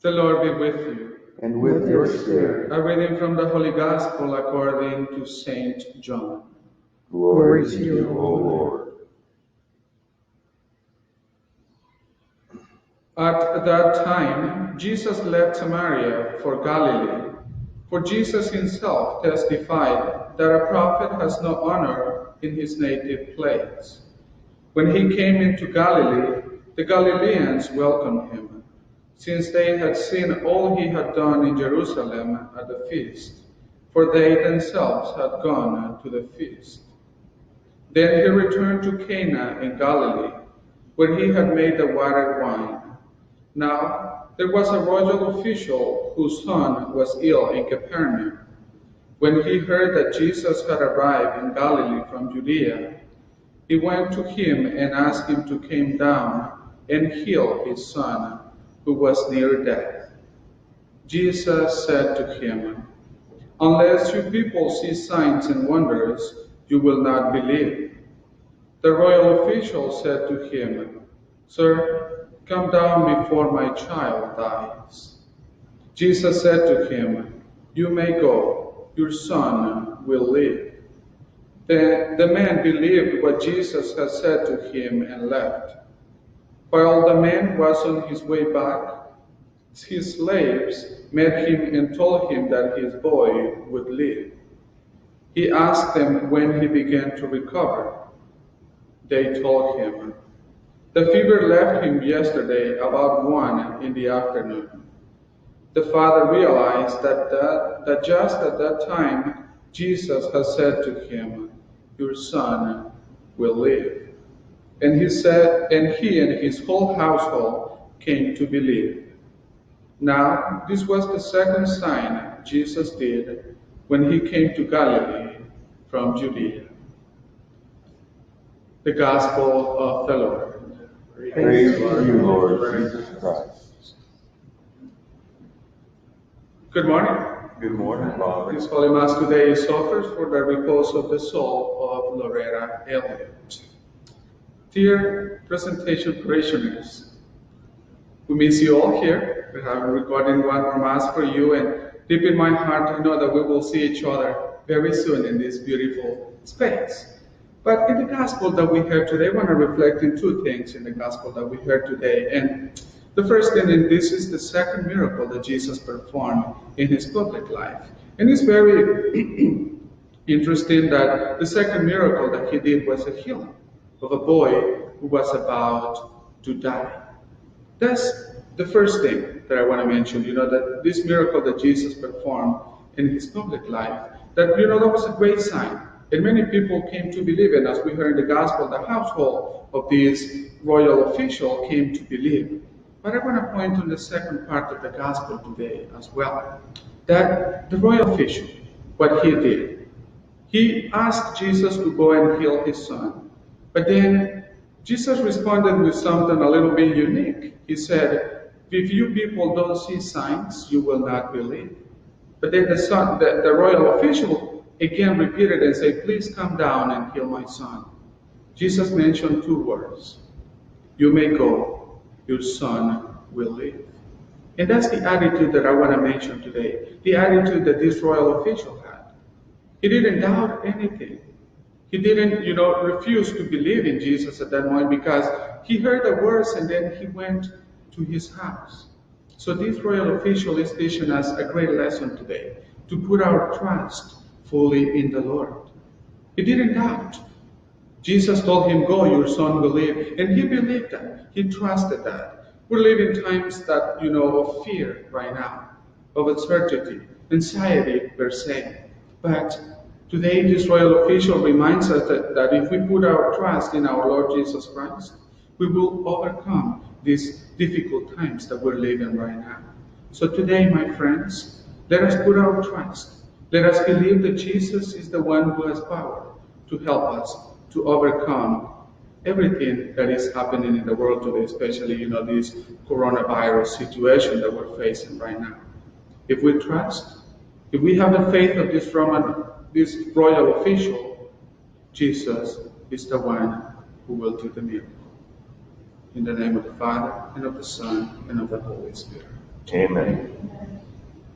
The Lord be with you. And with your spirit. A reading from the Holy Gospel according to Saint John. Glory to you, O Lord. At that time, Jesus left Samaria for Galilee, for Jesus himself testified that a prophet has no honor in his native place. When he came into Galilee, the Galileans welcomed him, since they had seen all he had done in Jerusalem at the feast, for they themselves had gone to the feast. Then he returned to Cana in Galilee, where he had made the water wine. Now there was a royal official whose son was ill in Capernaum. When he heard that Jesus had arrived in Galilee from Judea, he went to him and asked him to come down and heal his son, who was near death. Jesus said to him, "Unless you people see signs and wonders, you will not believe." The royal official said to him, "Sir, come down before my child dies." Jesus said to him, "You may go, your son will live." Then the man believed what Jesus had said to him and left. While the man was on his way back, his slaves met him and told him that his boy would live. He asked them when he began to recover. They told him, "The fever left him yesterday about 1 in the afternoon." The father realized that just at that time Jesus had said to him, "Your son will live." And he and his whole household came to believe. Now, this was the second sign Jesus did when he came to Galilee from Judea. The Gospel of the Lord. Praise to you, Lord Jesus Christ. Good morning. Good morning, Father. This Holy Mass today is offered for the repose of the soul of Loretta Elliott. Dear presentation parishioners, we miss you all here. We have recording one more Mass for you, and deep in my heart I know that we will see each other very soon in this beautiful space. But in the Gospel that we heard today, I want to reflect on two things in the Gospel that we heard today. And the first thing, and this is the second miracle that Jesus performed in his public life. And it's very interesting that the second miracle that he did was a healing of a boy who was about to die. That's the first thing that I want to mention, that this miracle that Jesus performed in his public life, that was a great sign. And many people came to believe, and as we heard in the Gospel, the household of this royal official came to believe. But I want to point on the second part of the Gospel today as well, that the royal official, what he did, he asked Jesus to go and heal his son. But then Jesus responded with something a little bit unique. He said, "If you people don't see signs, you will not believe." But then the royal official again repeated and said, "Please come down and heal my son." Jesus mentioned two words: "You may go, your son will live." And that's the attitude that I want to mention today, the attitude that this royal official had. He didn't doubt anything. He didn't, refuse to believe in Jesus at that moment, because he heard the words and then he went to his house. So this royal official is teaching us a great lesson today, to put our trust fully in the Lord. He didn't doubt. Jesus told him, "Go, your son will live." And he believed that. He trusted that. We live in times that, of fear right now, of uncertainty, anxiety per se. But today, this royal official reminds us that if we put our trust in our Lord Jesus Christ, we will overcome these difficult times that we're living right now. So today, my friends, let us put our trust. Let us believe that Jesus is the one who has power to help us to overcome everything that is happening in the world today, especially, this coronavirus situation that we're facing right now. If we trust, if we have the faith of this royal official, Jesus is the one who will do the miracle. In the name of the Father, and of the Son, and of the Holy Spirit. Amen.